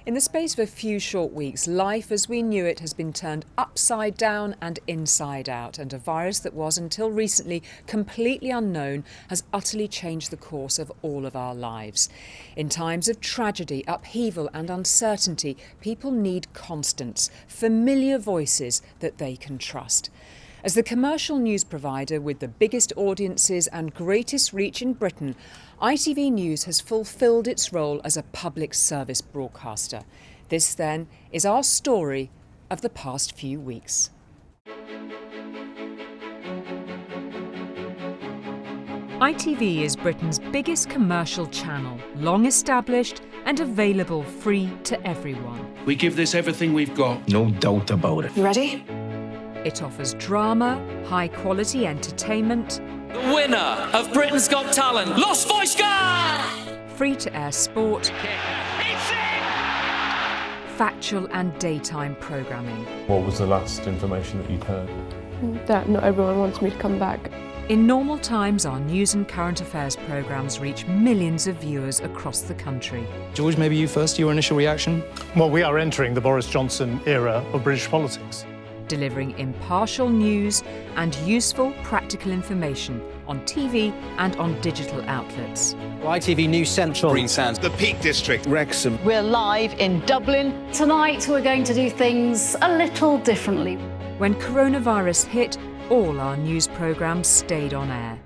In the space of a few short weeks, life as we knew it has been turned upside down and inside out, and a virus that was, until recently, completely unknown has utterly changed the course of all of our lives. In times of tragedy, upheaval and uncertainty, people need constants, familiar voices that they can trust. As the commercial news provider with the biggest audiences and greatest reach in Britain, ITV News has fulfilled its role as a public service broadcaster. This, then, is our story of the past few weeks. ITV is Britain's biggest commercial channel, long established and available free to everyone. We give this everything we've got. No doubt about it. You ready? It offers drama, high-quality entertainment, The winner of Britain's Got Talent, Lost Voice Guy! free-to-air sport, factual and daytime programming. What was the last information that you'd heard? That not everyone wants me to come back. In normal times, our news and current affairs programmes reach millions of viewers across the country. George, maybe you first, your initial reaction? Well, we are entering the Boris Johnson era of British politics. Delivering impartial news and useful, practical information on TV and on digital outlets. ITV News Central. Green Sands, the Peak District, Wrexham. We're live in Dublin. Tonight we're going to do things a little differently. When coronavirus hit, all our news programmes stayed on air.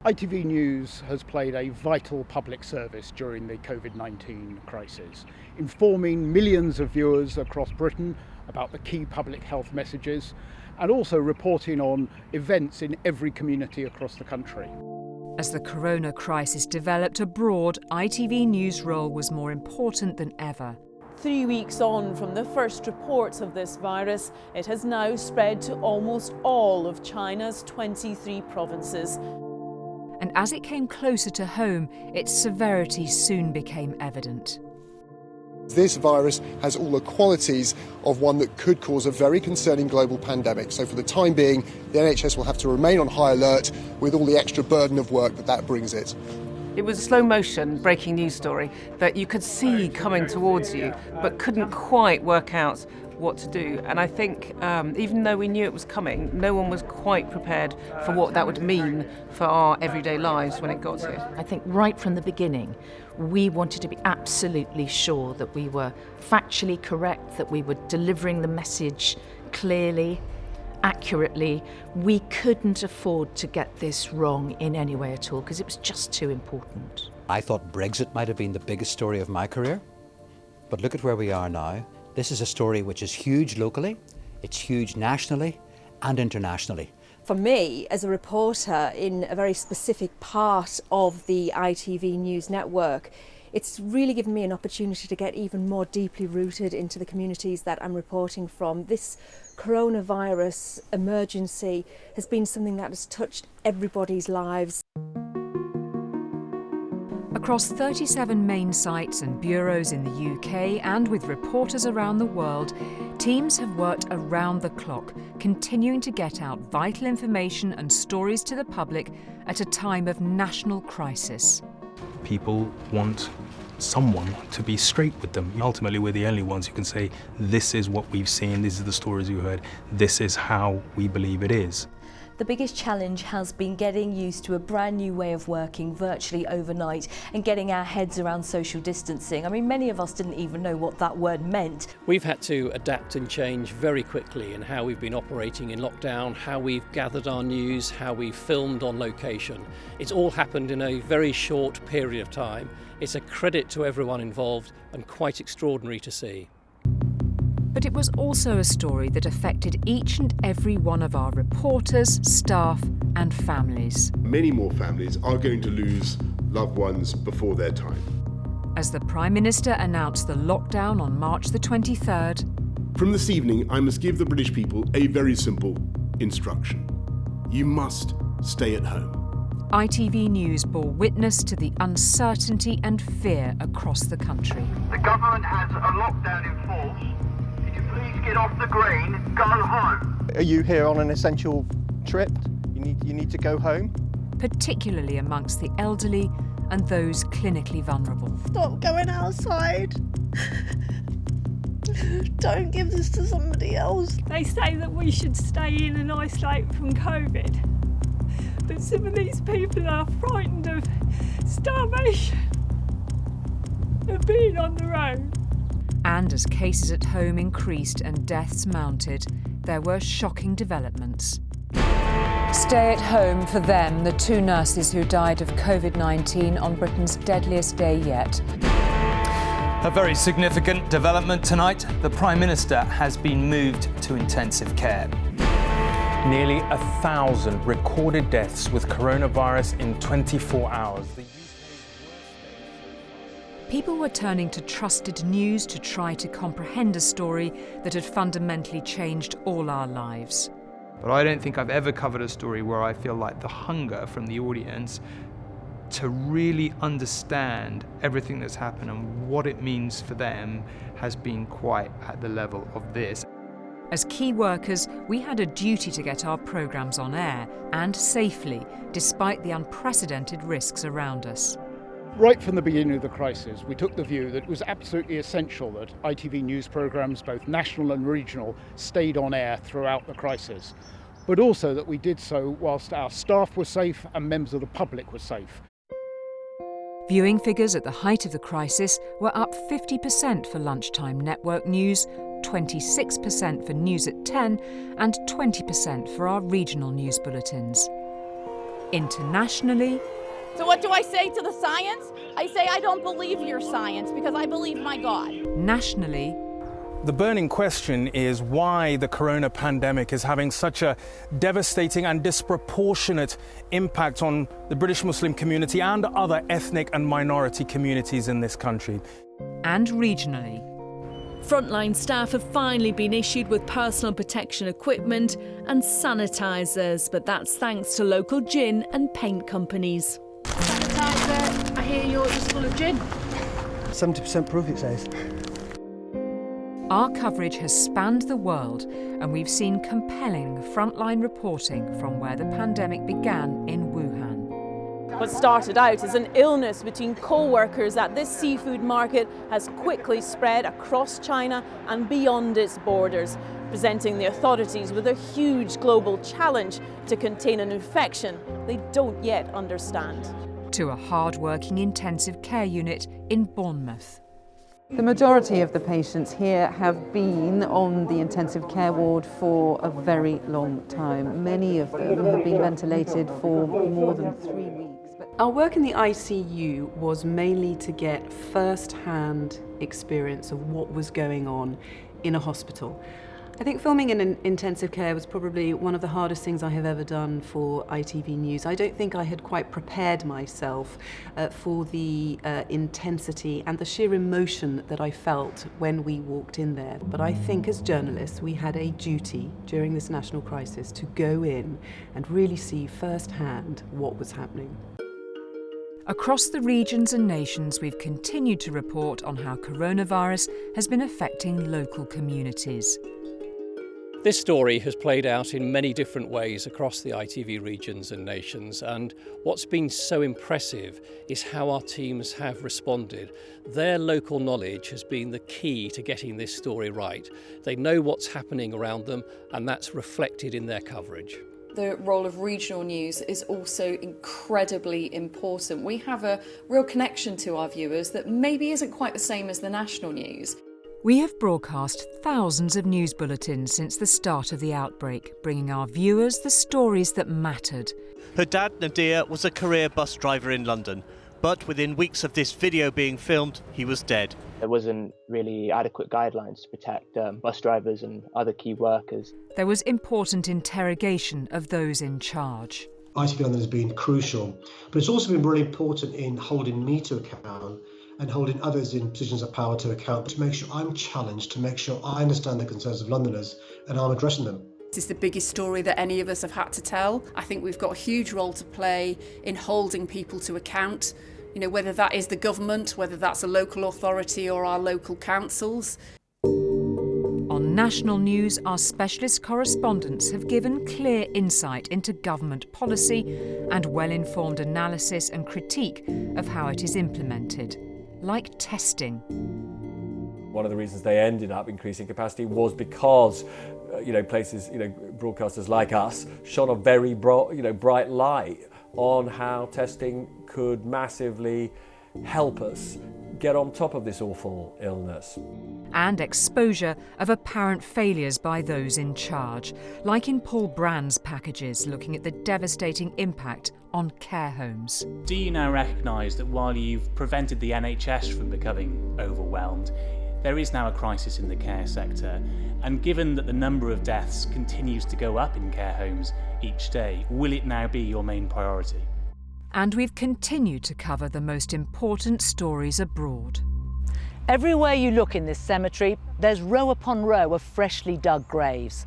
ITV News has played a vital public service during the COVID-19 crisis, informing millions of viewers across Britain about the key public health messages and also reporting on events in every community across the country. As the corona crisis developed abroad, ITV News' role was more important than ever. 3 weeks on from the first reports of this virus, it has now spread to almost all of China's 23 provinces. And as it came closer to home, its severity soon became evident. This virus has all the qualities of one that could cause a very concerning global pandemic. So for the time being, the NHS will have to remain on high alert with all the extra burden of work that brings it. It was a slow motion breaking news story that you could see coming towards you, but couldn't quite work out what to do. And I think even though we knew it was coming, no one was quite prepared for what that would mean for our everyday lives when it got here. I think right from the beginning, we wanted to be absolutely sure that we were factually correct, that we were delivering the message clearly, accurately. We couldn't afford to get this wrong in any way at all because it was just too important. I thought Brexit might have been the biggest story of my career, but look at where we are now. This is a story which is huge locally, it's huge nationally and internationally. For me, as a reporter in a very specific part of the ITV News network, it's really given me an opportunity to get even more deeply rooted into the communities that I'm reporting from. This coronavirus emergency has been something that has touched everybody's lives. Across 37 main sites and bureaus in the UK and with reporters around the world, teams have worked around the clock, continuing to get out vital information and stories to the public at a time of national crisis. People want someone to be straight with them. Ultimately, we're the only ones who can say, this is what we've seen, these are the stories we've heard, this is how we believe it is. The biggest challenge has been getting used to a brand new way of working virtually overnight and getting our heads around social distancing. I mean, many of us didn't even know what that word meant. We've had to adapt and change very quickly in how we've been operating in lockdown, how we've gathered our news, how we've filmed on location. It's all happened in a very short period of time. It's a credit to everyone involved and quite extraordinary to see. But it was also a story that affected each and every one of our reporters, staff and families. Many more families are going to lose loved ones before their time. As the Prime Minister announced the lockdown on March the 23rd. From this evening, I must give the British people a very simple instruction. You must stay at home. ITV News bore witness to the uncertainty and fear across the country. The government has a lockdown in force. Please get off the green, go home. Are you here on an essential trip? You need to go home? Particularly amongst the elderly and those clinically vulnerable. Stop going outside. Don't give this to somebody else. They say that we should stay in and isolate from COVID. But some of these people are frightened of starvation, of being on their own. And as cases at home increased and deaths mounted, there were shocking developments. Stay at home for them, the 2 nurses who died of COVID-19 on Britain's deadliest day yet. A very significant development tonight. The Prime Minister has been moved to intensive care. Nearly 1,000 recorded deaths with coronavirus in 24 hours. People were turning to trusted news to try to comprehend a story that had fundamentally changed all our lives. But I don't think I've ever covered a story where I feel like the hunger from the audience to really understand everything that's happened and what it means for them has been quite at the level of this. As key workers, we had a duty to get our programmes on air, and safely, despite the unprecedented risks around us. Right from the beginning of the crisis, we took the view that it was absolutely essential that ITV News programmes, both national and regional, stayed on air throughout the crisis, but also that we did so whilst our staff were safe and members of the public were safe. Viewing figures at the height of the crisis were up 50% for lunchtime network news, 26% for News at 10 and 20% for our regional news bulletins. Internationally, So what do I say to the science? I say I don't believe your science because I believe my God. nationally, The burning question is why the corona pandemic is having such a devastating and disproportionate impact on the British Muslim community and other ethnic and minority communities in this country. and regionally. Frontline staff have finally been issued with personal protection equipment and sanitisers, but that's thanks to local gin and paint companies. Sanitizer, I hear yours is full of gin. 70% proof, it says. Our coverage has spanned the world, and we've seen compelling frontline reporting from where the pandemic began in Wuhan. What started out as an illness between co-workers at this seafood market has quickly spread across China and beyond its borders, presenting the authorities with a huge global challenge to contain an infection they don't yet understand. To a hard-working intensive care unit in Bournemouth. The majority of the patients here have been on the intensive care ward for a very long time. Many of them have been ventilated for more than 3 weeks. Our work in the ICU was mainly to get first-hand experience of what was going on in a hospital. I think filming in an intensive care was probably one of the hardest things I have ever done for ITV News. I don't think I had quite prepared myself for the intensity and the sheer emotion that I felt when we walked in there. But I think as journalists we had a duty during this national crisis to go in and really see firsthand what was happening. Across the regions and nations, we've continued to report on how coronavirus has been affecting local communities. This story has played out in many different ways across the ITV regions and nations, and what's been so impressive is how our teams have responded. Their local knowledge has been the key to getting this story right. They know what's happening around them, and that's reflected in their coverage. The role of regional news is also incredibly important. We have a real connection to our viewers that maybe isn't quite the same as the national news. We have broadcast thousands of news bulletins since the start of the outbreak, bringing our viewers the stories that mattered. Her dad, Nadir, was a career bus driver in London, but within weeks of this video being filmed, he was dead. There wasn't really adequate guidelines to protect bus drivers and other key workers. There was important interrogation of those in charge. ITV London has been crucial, but it's also been really important in holding me to account and holding others in positions of power to account, to make sure I'm challenged, to make sure I understand the concerns of Londoners and I'm addressing them. This is the biggest story that any of us have had to tell. I think we've got a huge role to play in holding people to account, you know, whether that is the government, whether that's a local authority or our local councils. On National News, our specialist correspondents have given clear insight into government policy and well-informed analysis and critique of how it is implemented, like testing. One of the reasons they ended up increasing capacity was because places, broadcasters like us shone a very bright light on how testing could massively help us get on top of this awful illness. And exposure of apparent failures by those in charge, like in Paul Brand's packages looking at the devastating impact on care homes. Do you now recognise that while you've prevented the NHS from becoming overwhelmed, there is now a crisis in the care sector? And given that the number of deaths continues to go up in care homes each day, will it now be your main priority? And we've continued to cover the most important stories abroad. Everywhere you look in this cemetery, there's row upon row of freshly dug graves.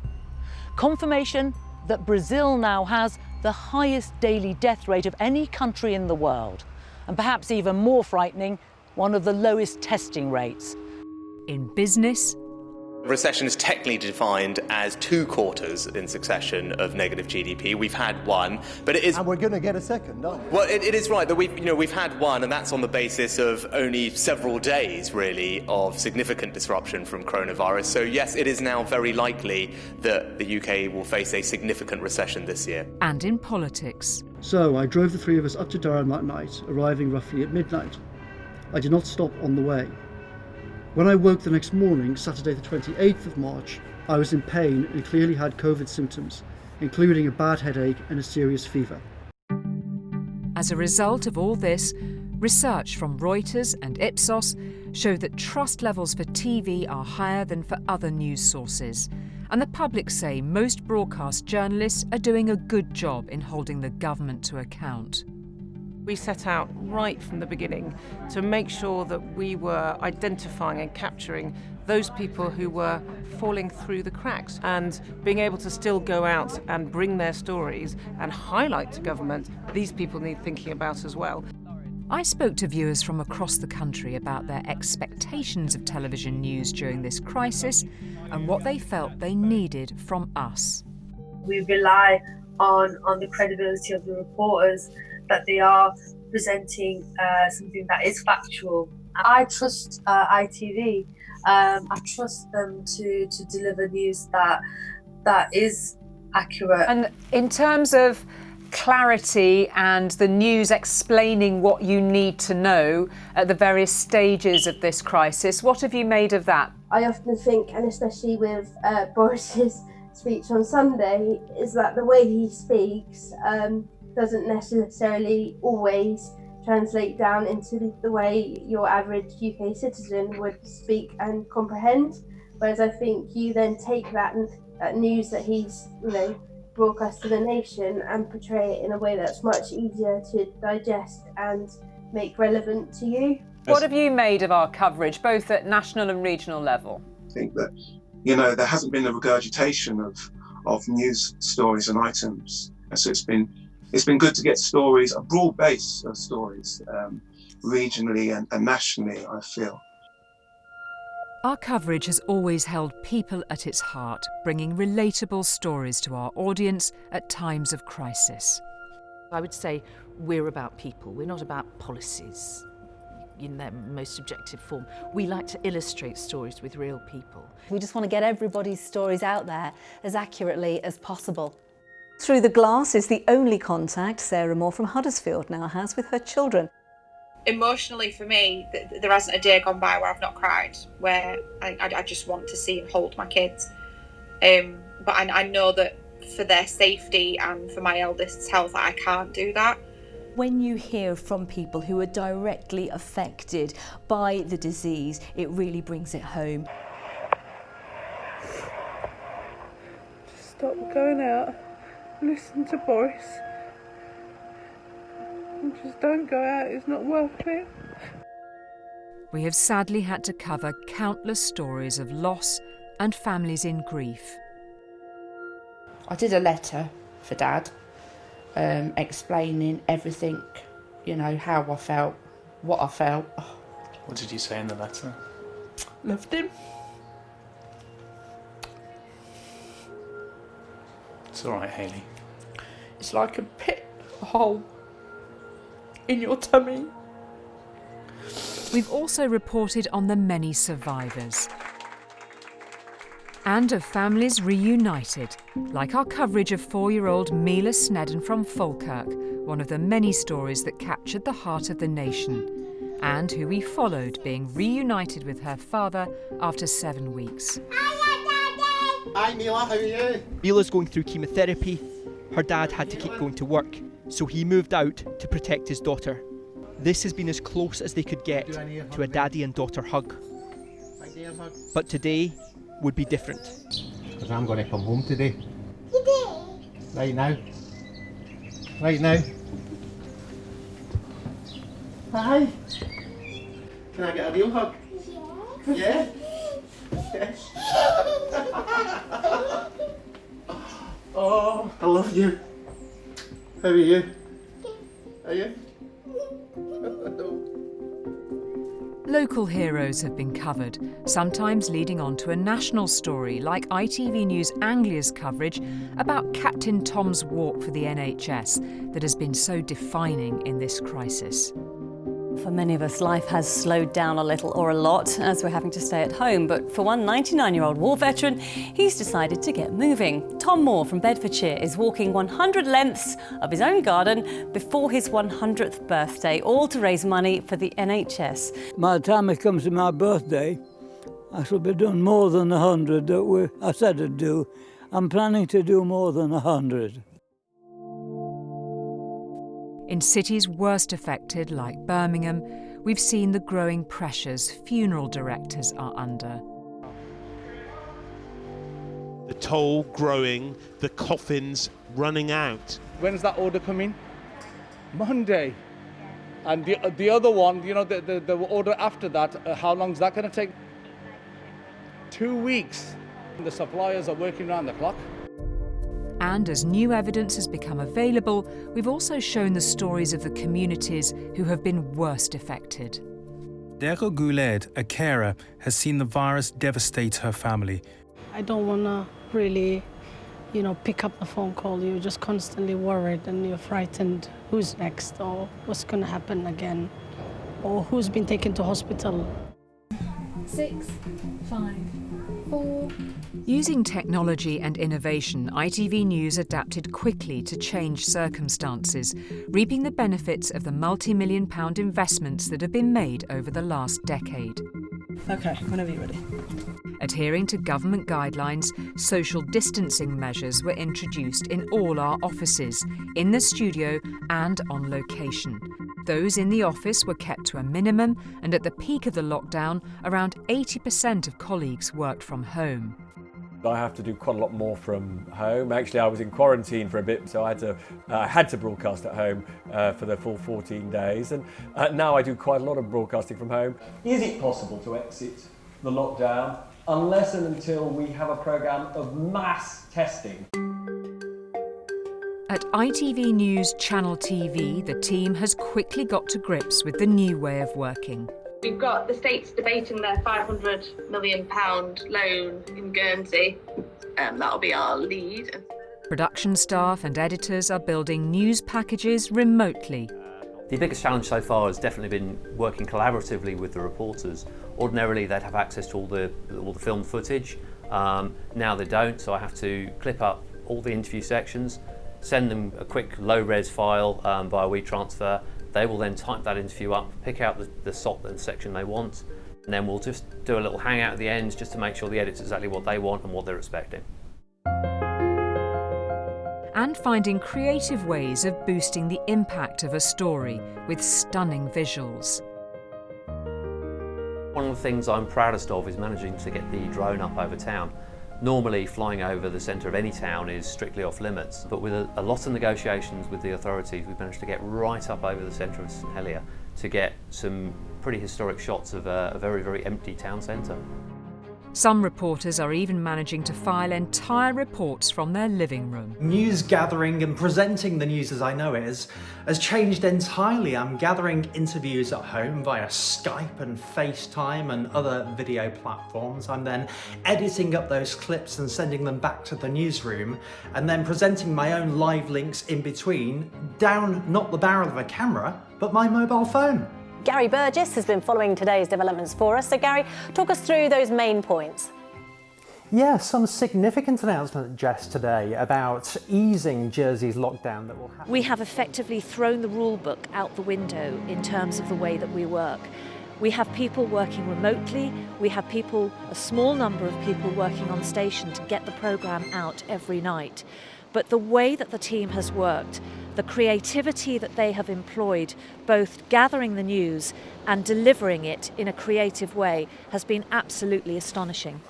Confirmation that Brazil now has the highest daily death rate of any country in the world. And perhaps even more frightening, one of the lowest testing rates. In business, recession is technically defined as 2 quarters in succession of negative GDP. We've had one, but it is... And we're going to get a second, aren't we? Well, it is right that we've had one, and that's on the basis of only several days, really, of significant disruption from coronavirus. So, yes, it is now very likely that the UK will face a significant recession this year. And in politics. So I drove the 3 of us up to Durham that night, arriving roughly at midnight. I did not stop on the way. When I woke the next morning, Saturday the 28th of March, I was in pain and clearly had COVID symptoms, including a bad headache and a serious fever. As a result of all this, research from Reuters and Ipsos showed that trust levels for TV are higher than for other news sources, and the public say most broadcast journalists are doing a good job in holding the government to account. We set out right from the beginning to make sure that we were identifying and capturing those people who were falling through the cracks and being able to still go out and bring their stories and highlight to government these people need thinking about as well. I spoke to viewers from across the country about their expectations of television news during this crisis and what they felt they needed from us. We rely on the credibility of the reporters, that they are presenting something that is factual. I trust ITV. I trust them to deliver news that is accurate. And in terms of clarity and the news explaining what you need to know at the various stages of this crisis, what have you made of that? I often think, and especially with Boris's speech on Sunday, is that the way he speaks doesn't necessarily always translate down into the way your average UK citizen would speak and comprehend. Whereas I think you then take that news that he's broadcast to the nation and portray it in a way that's much easier to digest and make relevant to you. What have you made of our coverage, both at national and regional level? I think that, there hasn't been a regurgitation of news stories and items. So it's been good to get stories, a broad base of stories, regionally and nationally, I feel. Our coverage has always held people at its heart, bringing relatable stories to our audience at times of crisis. I would say we're about people, we're not about policies in their most subjective form. We like to illustrate stories with real people. We just want to get everybody's stories out there as accurately as possible. Through the Glass is the only contact Sarah Moore from Huddersfield now has with her children. Emotionally for me, there hasn't a day gone by where I've not cried, where I just want to see and hold my kids. But I know that for their safety and for my eldest's health, I can't do that. When you hear from people who are directly affected by the disease, it really brings it home. Stop going out, listen to Boris. And just don't go out, it's not worth it. We have sadly had to cover countless stories of loss and families in grief. I did a letter for Dad, explaining everything, how I felt, what I felt. What did you say in the letter? Loved him. It's all right, Hayley. It's like a pit, a hole in your tummy. We've also reported on the many survivors and of families reunited, like our coverage of 4-year-old Mila Snedden from Falkirk, one of the many stories that captured the heart of the nation, and who we followed being reunited with her father after 7 weeks. Hi Mila, how are you? Mila's going through chemotherapy. Her dad had to keep going to work, so he moved out to protect his daughter. This has been as close as they could get to a daddy and daughter hug. But today would be different. Because I'm going to come home today. Right now. Right now. Hi. Can I get a real hug? Yeah? Yes. Oh, I love you. How are you? Are you? Local heroes have been covered, sometimes leading on to a national story like ITV News Anglia's coverage about Captain Tom's walk for the NHS that has been so defining in this crisis. For many of us, life has slowed down a little or a lot as we're having to stay at home. But for one 99-year-old war veteran, he's decided to get moving. Tom Moore from Bedfordshire is walking 100 lengths of his own garden before his 100th birthday, all to raise money for the NHS. By the time it comes to my birthday, I shall be done more than 100 that I said I'd do. I'm planning to do more than 100. In cities worst affected, like Birmingham, we've seen the growing pressures funeral directors are under. The toll growing, the coffins running out. When's that order coming? Monday. And the other one, you know, the order after that, how long is that going to take? 2 weeks. The suppliers are working around the clock. And as new evidence has become available, we've also shown the stories of the communities who have been worst affected. Dero Gouled, a carer, has seen the virus devastate her family. I don't want to really, pick up the phone call. You're just constantly worried and you're frightened. Who's next, or what's going to happen again, or who's been taken to hospital. 6, 5, 4. Using technology and innovation, ITV News adapted quickly to change circumstances, reaping the benefits of the multi-million-pound investments that have been made over the last decade. OK, whenever you're ready. Adhering to government guidelines, social distancing measures were introduced in all our offices, in the studio and on location. Those in the office were kept to a minimum, and at the peak of the lockdown, around 80% of colleagues worked from home. I have to do quite a lot more from home. Actually, I was in quarantine for a bit, so I had to broadcast at home for the full 14 days. And now I do quite a lot of broadcasting from home. Is it possible to exit the lockdown unless and until we have a programme of mass testing? At ITV News Channel TV, the team has quickly got to grips with the new way of working. We've got the states debating their £500 million loan in Guernsey. That'll be our lead. Production staff and editors are building news packages remotely. The biggest challenge so far has definitely been working collaboratively with the reporters. Ordinarily, they'd have access to all the film footage. Now they don't, so I have to clip up all the interview sections, send them a quick low-res file via WeTransfer. They will then type that interview up, pick out the slot and section they want, and then we'll just do a little hangout at the end just to make sure the edit's exactly what they want and what they're expecting. And finding creative ways of boosting the impact of a story with stunning visuals. One of the things I'm proudest of is managing to get the drone up over town. Normally, flying over the centre of any town is strictly off limits, but with a lot of negotiations with the authorities, we've managed to get right up over the centre of St Helier to get some pretty historic shots of a very, very empty town centre. Some reporters are even managing to file entire reports from their living room. News gathering and presenting the news as I know it has changed entirely. I'm gathering interviews at home via Skype and FaceTime and other video platforms. I'm then editing up those clips and sending them back to the newsroom, and then presenting my own live links in between, down not the barrel of a camera, but my mobile phone. Gary Burgess has been following today's developments for us. So Gary, talk us through those main points. Yeah, some significant announcement, Jess, today about easing Jersey's lockdown that will happen. We have effectively thrown the rule book out the window in terms of the way that we work. We have people working remotely, we have a small number of people working on station to get the programme out every night. But the way that the team has worked, the creativity that they have employed, both gathering the news and delivering it in a creative way, has been absolutely astonishing.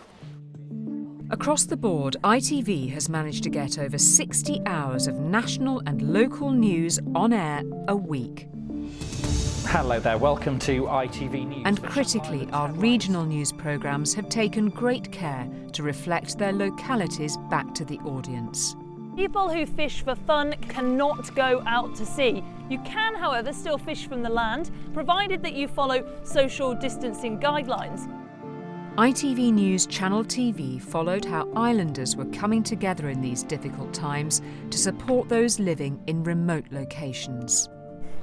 Across the board, ITV has managed to get over 60 hours of national and local news on air a week. Hello there, welcome to ITV News. And critically, our regional news programmes have taken great care to reflect their localities back to the audience. People who fish for fun cannot go out to sea. You can, however, still fish from the land, provided that you follow social distancing guidelines. ITV News Channel TV followed how islanders were coming together in these difficult times to support those living in remote locations.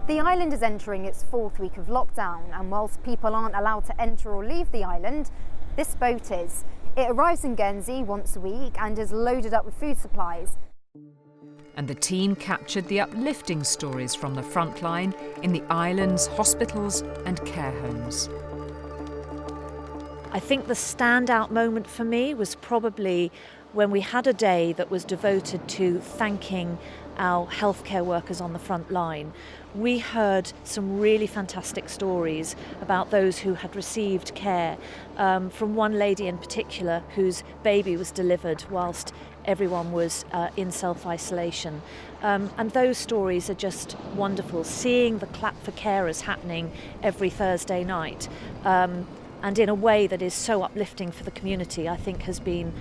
The island is entering its 4th week of lockdown, and whilst people aren't allowed to enter or leave the island, this boat is. It arrives in Guernsey once a week and is loaded up with food supplies. And the team captured the uplifting stories from the front line in the island's hospitals and care homes. I think the standout moment for me was probably when we had a day that was devoted to thanking our healthcare workers on the front line. We heard some really fantastic stories about those who had received care, from one lady in particular whose baby was delivered whilst everyone was in self-isolation. And those stories are just wonderful. Seeing the clap for carers happening every Thursday night, and in a way that is so uplifting for the community, I think has been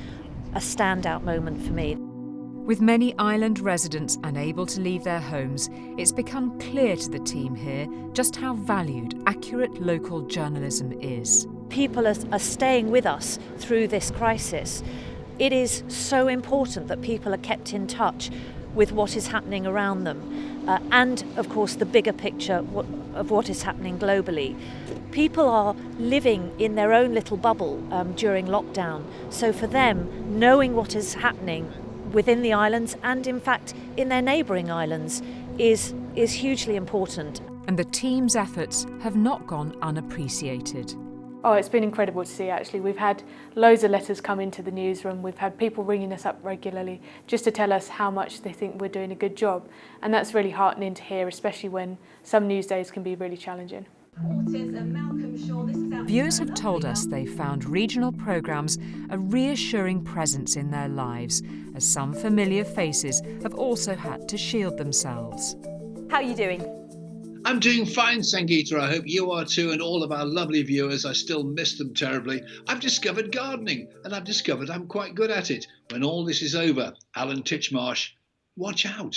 a standout moment for me. With many island residents unable to leave their homes, it's become clear to the team here just how valued accurate local journalism is. People are staying with us through this crisis. It is so important that people are kept in touch with what is happening around them, and of course the bigger picture of what is happening globally. People are living in their own little bubble during lockdown, so for them, knowing what is happening within the islands and in fact in their neighbouring islands is hugely important. And the team's efforts have not gone unappreciated. Oh, it's been incredible to see actually. We've had loads of letters come into the newsroom. We've had people ringing us up regularly just to tell us how much they think we're doing a good job. And that's really heartening to hear, especially when some news days can be really challenging. Viewers have told us they found regional programmes a reassuring presence in their lives, as some familiar faces have also had to shield themselves. How are you doing? I'm doing fine, Sangeeta. I hope you are too, and all of our lovely viewers. I still miss them terribly. I've discovered gardening, and I've discovered I'm quite good at it. When all this is over, Alan Titchmarsh, watch out.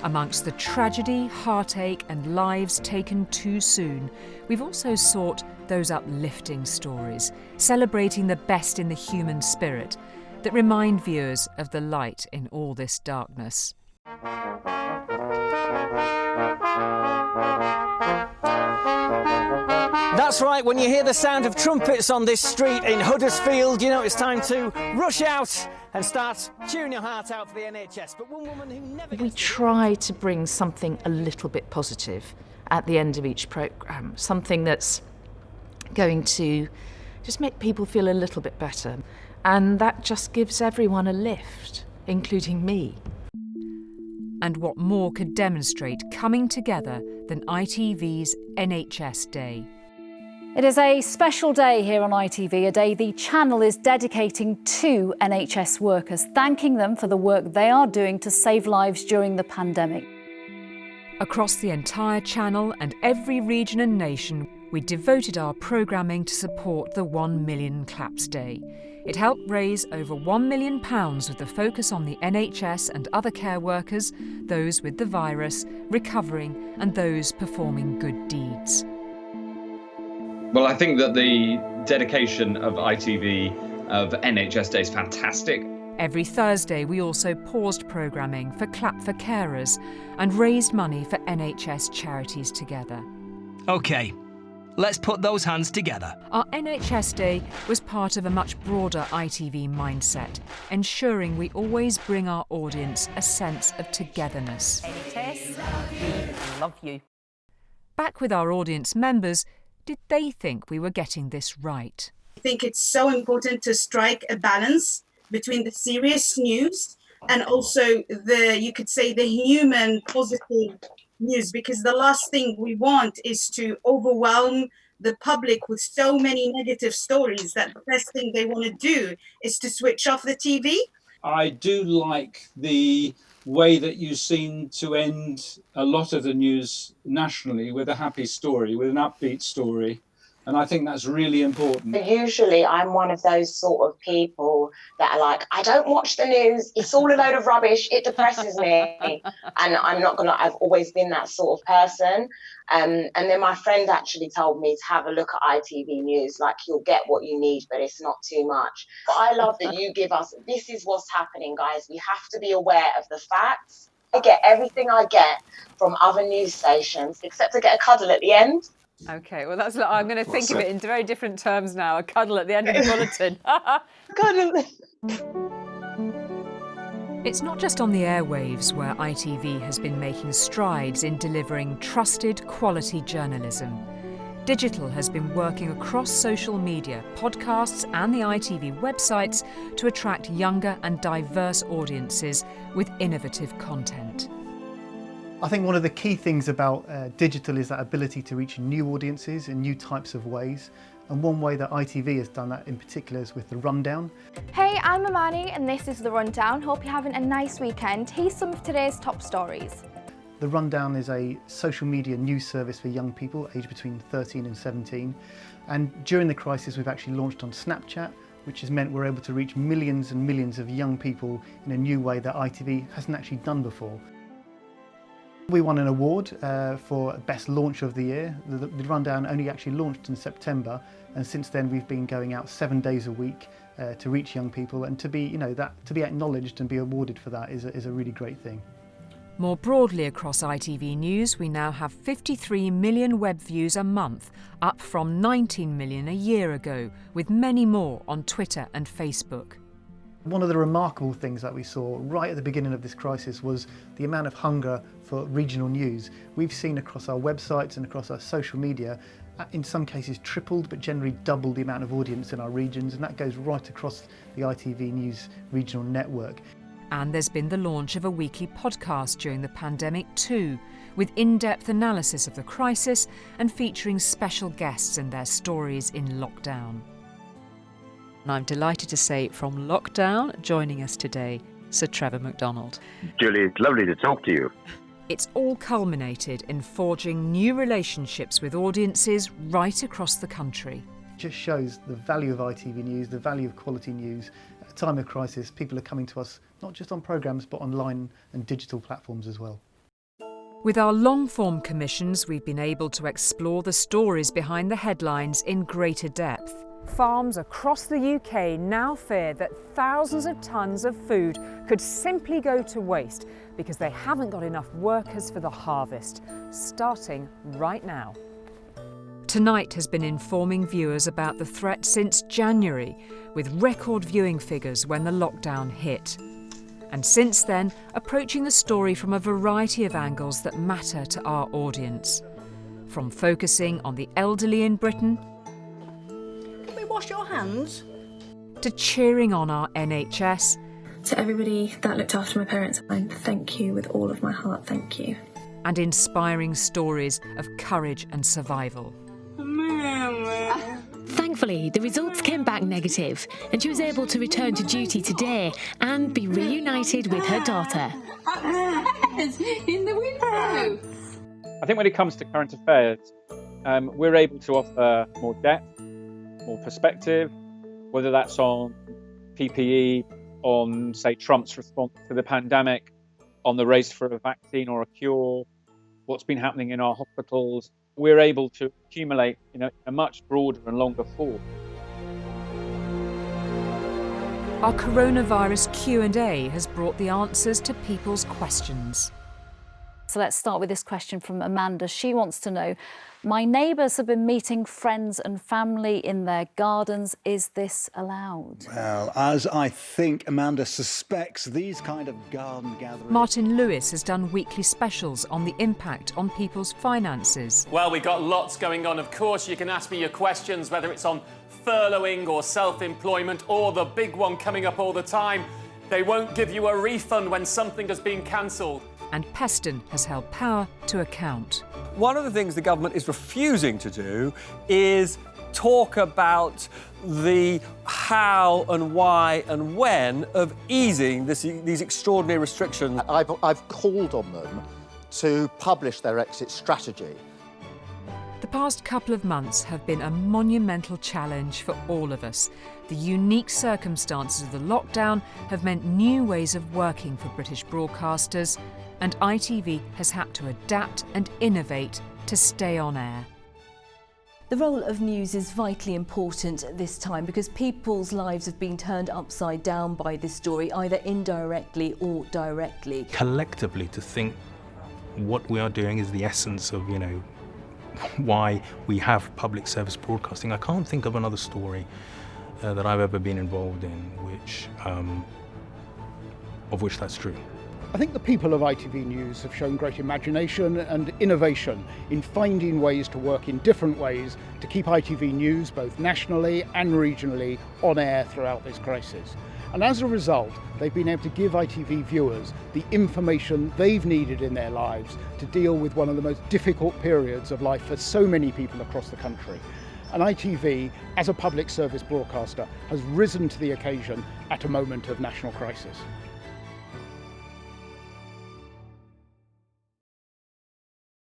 Amongst the tragedy, heartache and lives taken too soon, we've also sought those uplifting stories, celebrating the best in the human spirit, that remind viewers of the light in all this darkness. That's right, when you hear the sound of trumpets on this street in Huddersfield, you know it's time to rush out and start cheering your heart out for the NHS. But one woman who never We try to bring something a little bit positive at the end of each programme, something that's going to just make people feel a little bit better. And that just gives everyone a lift, including me. And what more could demonstrate coming together than ITV's NHS Day? It is a special day here on ITV, a day the channel is dedicating to NHS workers, thanking them for the work they are doing to save lives during the pandemic. Across the entire channel and every region and nation, we devoted our programming to support the 1 Million Claps Day. It helped raise over £1 million with the focus on the NHS and other care workers, those with the virus, recovering, and those performing good deeds. Well, I think that the dedication of ITV of NHS Day is fantastic. Every Thursday we also paused programming for Clap for Carers and raised money for NHS charities together. OK, let's put those hands together. Our NHS Day was part of a much broader ITV mindset, ensuring we always bring our audience a sense of togetherness. NHS, we love you. Back with our audience members, did they think we were getting this right? I think it's so important to strike a balance between the serious news and also you could say the human positive news, because the last thing we want is to overwhelm the public with so many negative stories that the best thing they want to do is to switch off the TV. I do like the way that you seem to end a lot of the news nationally with a happy story, with an upbeat story. And I think that's really important. Usually I'm one of those sort of people that are like, I don't watch the news. It's all a load of rubbish. It depresses me. And I've always been that sort of person. And then my friend actually told me to have a look at ITV News. Like, you'll get what you need, but it's not too much. But I love that you give us, this is what's happening, guys. We have to be aware of the facts. I get everything I get from other news stations, except I get a cuddle at the end. OK, well, I'm going to think of it in very different terms now. A cuddle at the end of the bulletin. Cuddle. It's not just on the airwaves where ITV has been making strides in delivering trusted, quality journalism. Digital has been working across social media, podcasts and the ITV websites to attract younger and diverse audiences with innovative content. I think one of the key things about digital is that ability to reach new audiences in new types of ways. And one way that ITV has done that in particular is with the Rundown. Hey, I'm Amani and this is The Rundown. Hope you're having a nice weekend. Here's some of today's top stories. The Rundown is a social media news service for young people aged between 13 and 17. And during the crisis, we've actually launched on Snapchat, which has meant we're able to reach millions and millions of young people in a new way that ITV hasn't actually done before. We won an award for Best Launch of the Year. The Rundown only actually launched in September, and since then we've been going out 7 days a week to reach young people, and to be acknowledged and be awarded for that is a really great thing. More broadly across ITV News, we now have 53 million web views a month, up from 19 million a year ago, with many more on Twitter and Facebook. One of the remarkable things that we saw right at the beginning of this crisis was the amount of hunger for regional news. We've seen across our websites and across our social media, in some cases tripled, but generally doubled the amount of audience in our regions, and that goes right across the ITV News regional network. And there's been the launch of a weekly podcast during the pandemic too, with in-depth analysis of the crisis and featuring special guests and their stories in lockdown. And I'm delighted to say from lockdown, joining us today, Sir Trevor McDonald. Julie, it's lovely to talk to you. It's all culminated in forging new relationships with audiences right across the country. It just shows the value of ITV News, the value of quality news. At a time of crisis, people are coming to us not just on programmes but online and digital platforms as well. With our long-form commissions, we've been able to explore the stories behind the headlines in greater depth. Farms across the UK now fear that thousands of tonnes of food could simply go to waste because they haven't got enough workers for the harvest, starting right now. Tonight has been informing viewers about the threat since January, with record viewing figures when the lockdown hit. And since then, approaching the story from a variety of angles that matter to our audience. From focusing on the elderly in Britain, wash your hands? To cheering on our NHS. To everybody that looked after my parents, I thank you with all of my heart, thank you. And inspiring stories of courage and survival. Thankfully, the results came back negative and she was able to return to duty today and be reunited with her daughter. In the window! I think when it comes to current affairs, we're able to offer more depth, more perspective, whether that's on PPE, on, say, Trump's response to the pandemic, on the race for a vaccine or a cure, what's been happening in our hospitals. We're able to accumulate, a much broader and longer form. Our coronavirus Q&A has brought the answers to people's questions. So let's start with this question from Amanda. She wants to know, my neighbours have been meeting friends and family in their gardens. Is this allowed? Well, as I think Amanda suspects, these kind of garden gatherings... Martin Lewis has done weekly specials on the impact on people's finances. Well, we've got lots going on. Of course, you can ask me your questions, whether it's on furloughing or self-employment or the big one coming up all the time. They won't give you a refund when something has been cancelled. And Peston has held power to account. One of the things the government is refusing to do is talk about the how and why and when of easing these extraordinary restrictions. I've called on them to publish their exit strategy. The past couple of months have been a monumental challenge for all of us. The unique circumstances of the lockdown have meant new ways of working for British broadcasters, and ITV has had to adapt and innovate to stay on air. The role of news is vitally important at this time because people's lives have been turned upside down by this story, either indirectly or directly. Collectively, to think what we are doing is the essence of, why we have public service broadcasting. I can't think of another story that I've ever been involved in of which that's true. I think the people of ITV News have shown great imagination and innovation in finding ways to work in different ways to keep ITV News both nationally and regionally on air throughout this crisis. And as a result, they've been able to give ITV viewers the information they've needed in their lives to deal with one of the most difficult periods of life for so many people across the country. And ITV, as a public service broadcaster, has risen to the occasion at a moment of national crisis.